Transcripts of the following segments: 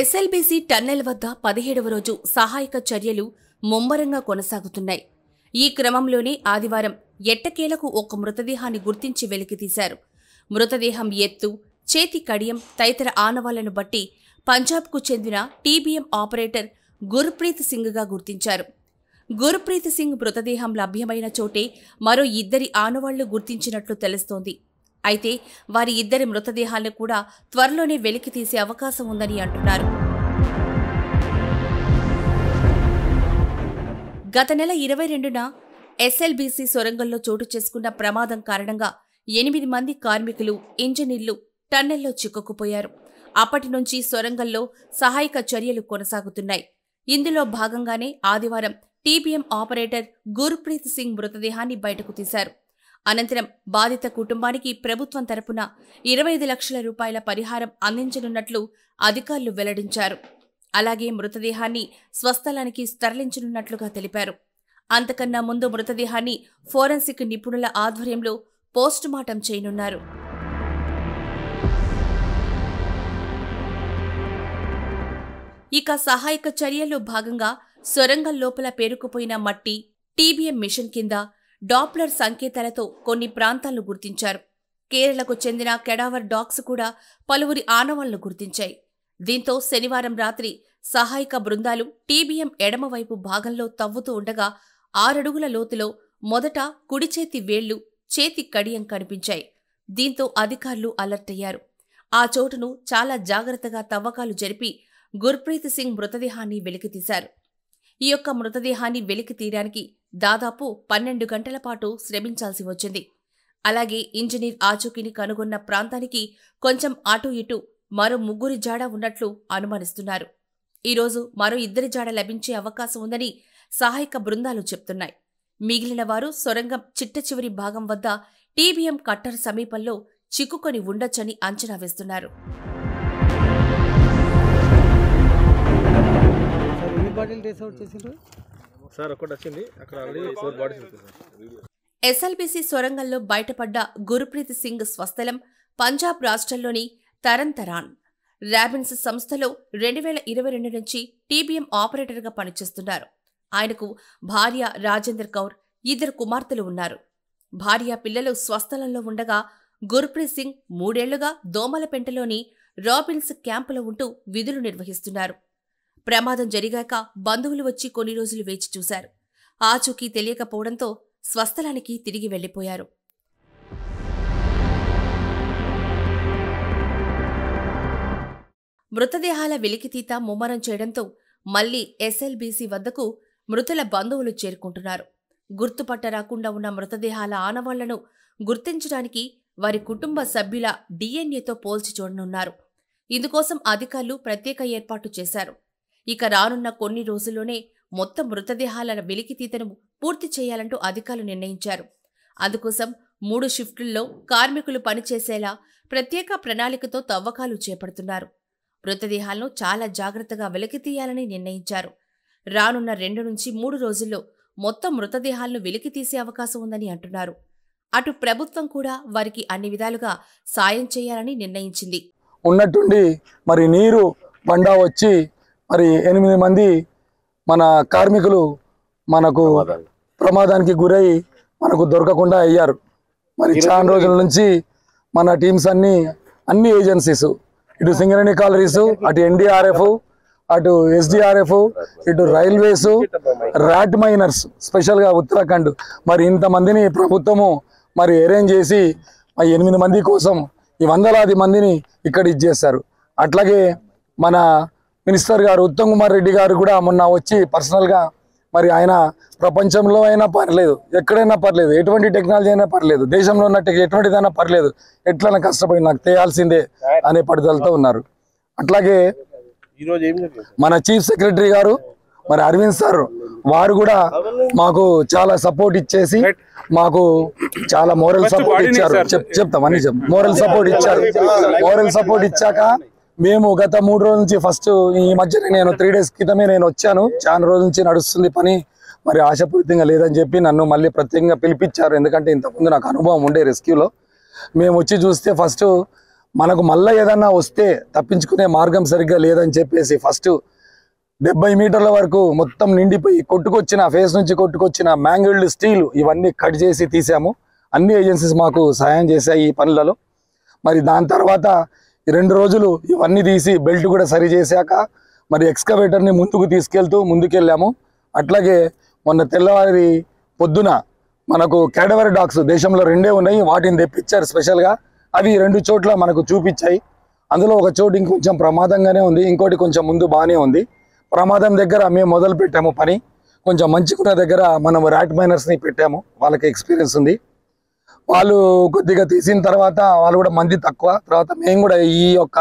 SLBC tunnel వద్ద 17వ రోజు సహాయక చర్యలు ముమ్మరంగా కొనసాగుతున్నాయి. ఈ క్రమంలోనే ఆదివారం ఎట్టకేలకు ఒక మృతదేహాన్ని గుర్తించి వెలికితీశారు. మృతదేహం ఎత్తు, చేతి కడియం తదితర ఆనవాళ్లను బట్టి పంజాబ్కు చెందిన టీబీఎం ఆపరేటర్ గుర్ప్రీత్ సింగ్గా గుర్తించారు. గుర్ప్రీత్ సింగ్ మృతదేహం లభ్యమైన చోటే మరో 2 ఆనవాళ్లు గుర్తించినట్లు తెలుస్తోంది. అయితే వారి 2 మృతదేహాలను కూడా త్వరలోనే వెలికితీసే అవకాశం ఉందని అంటున్నారు. గత నెల 22న ఎస్ఎల్బీసీ సొరంగంలో చోటు చేసుకున్న ప్రమాదం కారణంగా 8 మంది కార్మికులు, ఇంజనీర్లు టన్నెల్లో చిక్కుకుపోయారు. అప్పటి నుంచి సొరంగంలో సహాయక చర్యలు కొనసాగుతున్నాయి. ఇందులో భాగంగానే ఆదివారం టీబీఎం ఆపరేటర్ గుర్ప్రీత్ సింగ్ మృతదేహాన్ని బయటకు తీశారు. అనంతరం బాధిత కుటుంబానికి ప్రభుత్వం తరపున 25 లక్షల రూపాయల పరిహారం అందించనున్నట్లు అధికారులు వెల్లడించారు. అలాగే మృతదేహాన్ని స్వస్థలానికి తరలించనున్నట్లుగా తెలిపారు. అంతకన్నా ముందు మృతదేహాన్ని ఫోరెన్సిక్ నిపుణుల ఆధ్వర్యంలో పోస్టుమార్టం చేయనున్నారు. ఇక సహాయక చర్యల్లో భాగంగా సొరంగం లోపల పేరుకుపోయిన మట్టి, టీబీఎం మిషన్ కింద డాప్లర్ సంకేతాలతో కొన్ని ప్రాంతాలను గుర్తించారు. కేరళకు చెందిన కెడావర్ డాగ్స్ కూడా పలువురి ఆనవాళ్లను గుర్తించాయి. దీంతో శనివారం రాత్రి సహాయక బృందాలు టీబీఎం ఎడమవైపు భాగంలో తవ్వుతూ ఉండగా 6 అడుగుల లోతులో మొదట కుడిచేతి వేళ్లు, చేతి కడియం కనిపించాయి. దీంతో అధికారులు అలర్ట్ అయ్యారు. ఆ చోటును చాలా జాగ్రత్తగా తవ్వకాలు జరిపి గుర్ప్రీత్ సింగ్ మృతదేహాన్ని వెలికితీశారు. ఈ యొక్క మృతదేహాన్ని వెలికి తీయడానికి దాదాపు 12 గంటల పాటు శ్రమించాల్సి వచ్చింది. అలాగే ఇంజనీర్ ఆచూకీని కనుగొన్న ప్రాంతానికి కొంచెం అటూ ఇటూ మరో 3 జాడ ఉన్నట్లు అనుమానిస్తున్నారు. ఈరోజు మరో 2 జాడ లభించే అవకాశం ఉందని సహాయక బృందాలు చెప్తున్నాయి. మిగిలిన వారు సొరంగం చిట్ట చివరి భాగం వద్ద టీబీఎం కట్టర్ సమీపంలో చిక్కుకొని ఉండొచ్చని అంచనా వేస్తున్నారు. ఎస్ఎల్బీసీ సొరంగంలో బయటపడ్డ గుర్ప్రీత్ సింగ్ స్వస్థలం పంజాబ్ రాష్ట్రంలోని తరణ్. ర్యాబిన్స్ సంస్థలో 2022 నుంచి టీబీఎం ఆపరేటర్గా పనిచేస్తున్నారు. ఆయనకు భార్య రాజేందర్ కౌర్, 2 కుమార్తెలు ఉన్నారు. భార్య, పిల్లలు స్వస్థలంలో ఉండగా గుర్ప్రీత్ సింగ్ 3 ఏళ్లుగా దోమలపెంటలోని రాబిన్స్ క్యాంపులో ఉంటూ విధులు నిర్వహిస్తున్నారు. ప్రమాదం జరిగాక బంధువులు వచ్చి కొన్ని రోజులు వేచి చూశారు. ఆచూకీ తెలియకపోవడంతో స్వస్థలానికి తిరిగి వెళ్లిపోయారు. మృతదేహాల వెలికితీత ముమ్మరం చేయడంతో మళ్లీ ఎస్ఎల్బీసీ వద్దకు మృతుల బంధువులు చేరుకుంటున్నారు. గుర్తుపట్టరాకుండా ఉన్న మృతదేహాల ఆనవాళ్లను గుర్తించడానికి వారి కుటుంబ సభ్యుల డీఎన్ఏతో పోల్చి చూడనున్నారు. ఇందుకోసం అధికారులు ప్రత్యేక ఏర్పాటు చేశారు. ఇక రానున్న కొన్ని రోజుల్లోనే మొత్తం మృతదేహాల వెలికితీతను పూర్తి చేయాలంటూ అధికారులు నిర్ణయించారు. అందుకోసం 3 షిఫ్టుల్లో కార్మికులు పనిచేసేలా ప్రత్యేక ప్రణాళికతో తవ్వకాలు చేపడుతున్నారు. మృతదేహాలను చాలా జాగ్రత్తగా వెలికితీయాలని నిర్ణయించారు. రానున్న 2 నుంచి 3 రోజుల్లో మొత్తం మృతదేహాలను వెలికితీసే అవకాశం ఉందని అంటున్నారు. అటు ప్రభుత్వం కూడా వారికి అన్ని విధాలుగా సాయం చేయాలని నిర్ణయించింది. ఉన్నట్టుండి మరి నీరు బండా వచ్చి మరి 8 మంది మన కార్మికులు మనకు ప్రమాదానికి గురై మనకు దొరకకుండా అయ్యారు. మరి చాలా రోజుల నుంచి మన టీమ్స్ అన్ని ఏజెన్సీస్, ఇటు సింగరేణి కాలరీస్, అటు ఎన్డీఆర్ఎఫ్, అటు ఎస్డీఆర్ఎఫ్, ఇటు రైల్వేస్, ర్యాట్ మైనర్స్, స్పెషల్గా ఉత్తరాఖండ్, మరి ఇంతమందిని ప్రభుత్వము మరి అరేంజ్ చేసి 8 మంది కోసం ఈ వందలాది మందిని ఇక్కడ ఇచ్చేస్తారు. అట్లాగే మన మినిస్టర్ గారు ఉత్తమ్ కుమార్ రెడ్డి గారు కూడా మొన్న వచ్చి పర్సనల్గా మరి ఆయన ప్రపంచంలో అయినా పర్లేదు, ఎక్కడైనా పర్లేదు, ఎటువంటి టెక్నాలజీ అయినా పర్లేదు, దేశంలో ఉన్న ఎటువంటిదైనా పర్లేదు, ఎట్లైనా కష్టపడి నాకు తేయాల్సిందే అనే పట్టుదలతో ఉన్నారు. అట్లాగే మన చీఫ్ సెక్రటరీ గారు మరి అరవింద్ సార్ వారు కూడా మాకు చాలా సపోర్ట్ ఇచ్చేసి మాకు చాలా మోరల్ సపోర్ట్ ఇచ్చారు. చెప్తాం అన్ని మోరల్ సపోర్ట్ ఇచ్చాక మేము గత 3 రోజుల నుంచి ఫస్ట్ ఈ మధ్యనే నేను 3 days క్రితమే నేను వచ్చాను. చాలా రోజుల నుంచి నడుస్తుంది పని, మరి ఆశాపూరితంగా లేదని చెప్పి నన్ను మళ్ళీ ప్రత్యేకంగా పిలిపించారు. ఎందుకంటే ఇంతకుముందు నాకు అనుభవం ఉండే రెస్క్యూలో. మేము వచ్చి చూస్తే ఫస్ట్ మనకు మళ్ళీ ఏదన్నా వస్తే తప్పించుకునే మార్గం సరిగ్గా లేదని చెప్పేసి ఫస్ట్ 70 మీటర్ల వరకు మొత్తం నిండిపోయి కొట్టుకొచ్చిన ఫేస్ నుంచి కొట్టుకొచ్చిన మ్యాంగిల్డ్ స్టీల్ ఇవన్నీ కట్ చేసి తీసాము. అన్ని ఏజెన్సీస్ మాకు సహాయం చేశాయి ఈ పనులలో. మరి దాని తర్వాత 2 రోజులు ఇవన్నీ తీసి బెల్ట్ కూడా సరి చేశాక మరి ఎక్స్కవేటర్ని ముందుకెళ్ళాము. అట్లాగే మొన్న తెల్లవారి పొద్దున మనకు క్యాడవర్ డాగ్స్ దేశంలో 2 ఉన్నాయి, వాటిని తెప్పించారు స్పెషల్గా. అవి 2 చోట్ల మనకు చూపించాయి. అందులో ఒక చోటు ఇంకొంచెం ప్రమాదంగానే ఉంది, ఇంకోటి కొంచెం ముందు బాగానే ఉంది. ప్రమాదం దగ్గర మేము మొదలు పెట్టాము పని. కొంచెం మంచిగున్న దగ్గర మనం ర్యాట్ మైనర్స్ని పెట్టాము, వాళ్ళకి ఎక్స్పీరియన్స్ ఉంది. వాళ్ళు కొద్దిగా తీసిన తర్వాత వాళ్ళు కూడా మంది తక్కువ. తర్వాత మేము కూడా ఈ యొక్క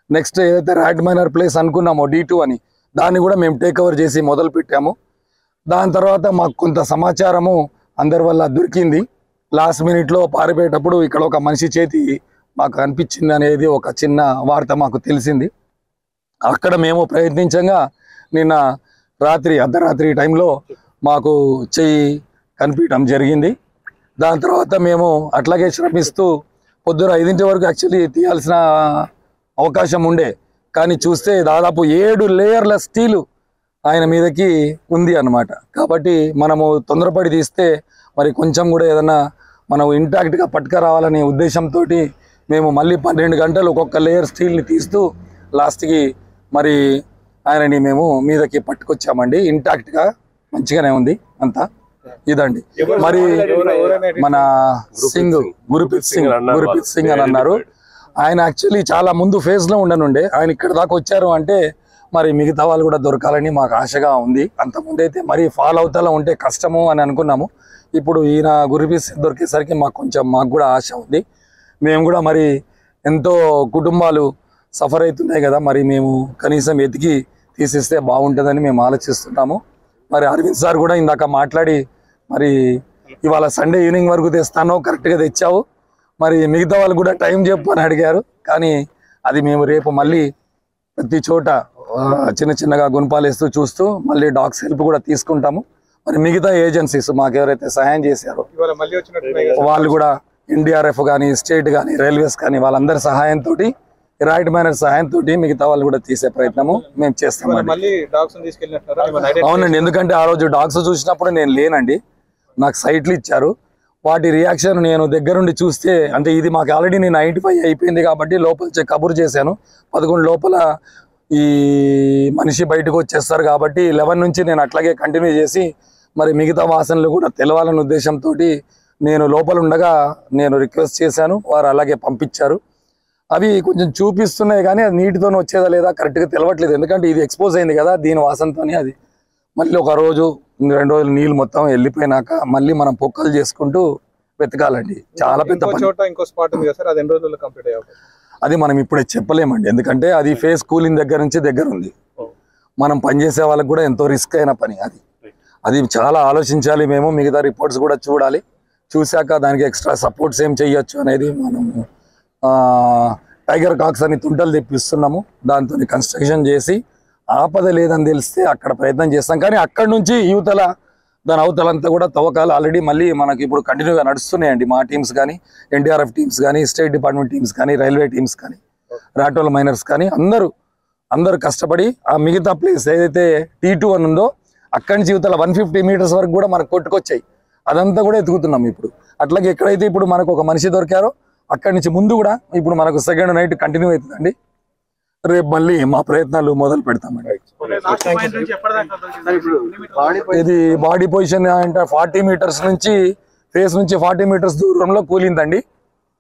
నెక్స్ట్ ఏదైతే ర్యాట్ మైనర్ ప్లేస్ అనుకున్నామో D2 అని, దాన్ని కూడా మేము టేక్ ఓవర్ చేసి మొదలు పెట్టాము. దాని తర్వాత మాకు కొంత సమాచారము అందరి వల్ల దొరికింది. లాస్ట్ మినిట్లో పారిపోయేటప్పుడు ఇక్కడ ఒక మనిషి చేతి మాకు అనిపించింది అనేది ఒక చిన్న వార్త మాకు తెలిసింది. అక్కడ మేము ప్రయత్నించగా నిన్న అర్ధరాత్రి టైంలో మాకు చెయ్యి కనిపించడం జరిగింది. దాని తర్వాత మేము అట్లాగే శ్రమిస్తూ పొద్దున 5 వరకు యాక్చువల్లీ తీయాల్సిన అవకాశం ఉండే, కానీ చూస్తే దాదాపు 7 లేయర్ల స్టీలు ఆయన మీదకి ఉంది అన్నమాట. కాబట్టి మనము తొందరపడి తీస్తే మరి కొంచెం కూడా ఏదన్నా మనం ఇంటాక్ట్గా పట్టుకురావాలనే ఉద్దేశంతో మేము మళ్ళీ 12 గంటలు ఒక్కొక్క లేయర్ స్టీల్ని తీస్తూ లాస్ట్కి మరి ఆయనని మేము మీదకి పట్టుకొచ్చామండి. ఇంటాక్ట్గా మంచిగానే ఉంది అంతా. ఇదండి మరి మన గురుప్రీత్ సింగ్ అని అన్నారు. ఆయన యాక్చువల్లీ చాలా ముందు ఫేజ్లో ఉండనుండే, ఆయన ఇక్కడ దాకా వచ్చారు అంటే మరి మిగతా వాళ్ళు కూడా దొరకాలని మాకు ఆశగా ఉంది. అంతకుముందు అయితే మరి ఫాల్ అవుతాలో ఉంటే కష్టము అని అనుకున్నాము. ఇప్పుడు ఈయన గురుప్రీత్ సింగ్ దొరికేసరికి మాకు కూడా ఆశ ఉంది. మేము కూడా మరి ఎంతో కుటుంబాలు సఫర్ అవుతున్నాయి కదా, మరి మేము కనీసం ఎతికి తీసిస్తే బాగుంటుందని మేము ఆలోచిస్తున్నాము. మరి అరవింద్ సార్ కూడా ఇందాక మాట్లాడి మరి ఇవాళ సండే ఈవినింగ్ వరకు తెస్తాను, కరెక్ట్గా తెచ్చావు, మరి మిగతా వాళ్ళు కూడా టైం చెప్పు అని అడిగారు. కానీ అది మేము రేపు మళ్ళీ ప్రతి చోట చిన్నగా గుణపాలేస్తూ చూస్తూ మళ్ళీ డాగ్స్ హెల్ప్ కూడా తీసుకుంటాము. మరి మిగతా ఏజెన్సీస్ మాకు ఎవరైతే సహాయం చేశారో వాళ్ళు కూడా NDRF కానీ స్టేట్ కానీ రైల్వేస్ కానీ వాళ్ళందరి సహాయంతో రైట్ మైనర్ సహాయంతో మిగతా వాళ్ళు కూడా తీసే ప్రయత్నము మేము చేస్తాం. అవునండి, ఎందుకంటే ఆ రోజు డాగ్స్ చూసినప్పుడు నేను లేనండి, నాకు సైట్లు ఇచ్చారు. వాటి రియాక్షన్ నేను దగ్గరుండి చూస్తే, అంటే ఇది మాకు ఆల్రెడీ నేను 95 అయిపోయింది కాబట్టి లోపల కబురు చేశాను. 11 లోపల ఈ మనిషి బయటకు వచ్చేస్తారు కాబట్టి 11 నుంచి నేను అట్లాగే కంటిన్యూ చేసి మరి మిగతా వాసనలు కూడా తెలవాలనే ఉద్దేశంతో నేను లోపల ఉండగా నేను రిక్వెస్ట్ చేశాను, వారు అలాగే పంపించారు. అవి కొంచెం చూపిస్తున్నాయి కానీ అది నీటితో వచ్చేదా లేదా కరెక్ట్గా తెలవట్లేదు, ఎందుకంటే ఇది ఎక్స్పోజ్ అయింది కదా దీని వాసనతోనే. అది మళ్ళీ 1 రోజు 2 రోజులు నీళ్ళు మొత్తం వెళ్ళిపోయినాక మళ్ళీ మనం పొక్కలు చేసుకుంటూ వెతకాలండి. చాలా పెద్ద అది మనం ఇప్పుడే చెప్పలేమండి, ఎందుకంటే అది ఫేస్ కూలింగ్ దగ్గర నుంచి దగ్గర ఉంది. మనం పనిచేసే వాళ్ళకి కూడా ఎంతో రిస్క్ అయిన పని అది చాలా ఆలోచించాలి. మేము మిగతా రిపోర్ట్స్ కూడా చూడాలి, చూశాక దానికి ఎక్స్ట్రా సపోర్ట్స్ ఏం చేయొచ్చు అనేది మనము టైగర్ కాక్స్ అని తుంటలు తెప్పిస్తున్నాము. దాంతో కన్స్ట్రక్షన్ చేసి ఆపద లేదని తెలిస్తే అక్కడ ప్రయత్నం చేస్తాం. కానీ అక్కడ నుంచి యువతల దాని అవతలంతా కూడా తవ్వకాలు ఆల్రెడీ మళ్ళీ మనకి ఇప్పుడు కంటిన్యూగా నడుస్తున్నాయండి. మా టీమ్స్ కానీ NDRF టీమ్స్ కానీ స్టేట్ డిపార్ట్మెంట్ టీమ్స్ కానీ రైల్వే టీమ్స్ కానీ రాటోల్ మైనర్స్ కానీ అందరూ కష్టపడి ఆ మిగతా ప్లేస్ ఏదైతే T2 అని ఉందో అక్కడి నుంచి యువతల 150 మీటర్స్ వరకు కూడా మనకు కొట్టుకొచ్చాయి. అదంతా కూడా ఎత్తుకుతున్నాం ఇప్పుడు. అట్లాగే ఎక్కడైతే ఇప్పుడు మనకు ఒక మనిషి దొరికారో అక్కడి నుంచి ముందు కూడా ఇప్పుడు మనకు సెకండ్ నైట్ కంటిన్యూ అవుతుందండి. రేపు మళ్ళీ మా ప్రయత్నాలు మొదలు పెడతామండి. ఇది బాడీ పొజిషన్ అంటే 40 మీటర్స్ నుంచి ఫేస్ నుంచి 40 మీటర్స్ దూరంలో కూలిందండి.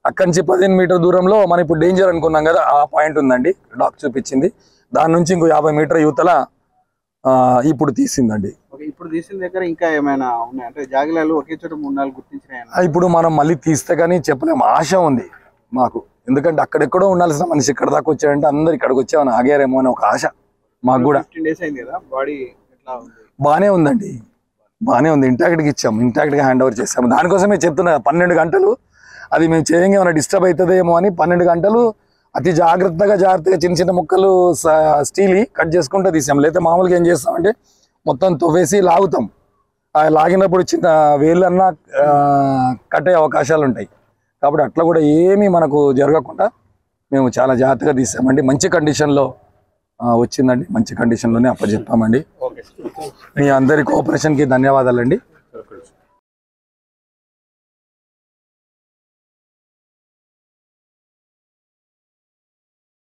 అక్కడి నుంచి 15 మీటర్ దూరంలో మనం ఇప్పుడు డేంజర్ అనుకున్నాం కదా, ఆ పాయింట్ ఉందండి డాక్ చూపించింది. దాని నుంచి ఇంకో 50 మీటర్ యువతల ఇప్పుడు తీసిందండి. ఇప్పుడు తీసిన దగ్గర ఇంకా ఏమైనా ఉన్నాయంటే జాగిలాలు ఒకే చోట 3-4 గుర్తించినాయి. ఇప్పుడు మనం మళ్ళీ తీస్తే కానీ చెప్పలేము, ఆశ ఉంది మాకు. ఎందుకంటే అక్కడెక్కడో ఉండాల్సిన మనిషి ఇక్కడ దాకా వచ్చాడంటే అందరు ఇక్కడికి వచ్చామని ఆగారేమో అని ఒక ఆశ మాకు కూడా. 15 days అయింది కదా, బాడీ ఎట్లా ఉంది? బాగానే ఉందండి, బాగానే ఉంది. ఇంటాక్ట్గా ఇచ్చాము, ఇంటాక్ట్గా హ్యాండ్ ఓవర్ చేసాము. దానికోసమే చెప్తున్నా 12 గంటలు అది మేము చేయంగా ఏమైనా డిస్టర్బ్ అవుతుందేమో అని 12 గంటలు అతి జాగ్రత్తగా చిన్న చిన్న ముక్కలు స్టీల్ కట్ చేసుకుంటూ తీసాం. లేకపోతే మామూలుగా ఏం చేస్తామంటే మొత్తం తవ్వేసి లాగుతాం. లాగినప్పుడు చిన్న వేళ్ళన్నా కట్టే అవకాశాలు ఉంటాయి. కాబట్టి అట్లా కూడా ఏమీ మనకు జరగకుండా మేము చాలా జాగ్రత్తగా తీసామండి. మంచి కండిషన్లో వచ్చిందండి. మంచి కండిషన్లోనే అప్పచెప్పామండి. మీ అందరి కోఆపరేషన్కి ధన్యవాదాలండి.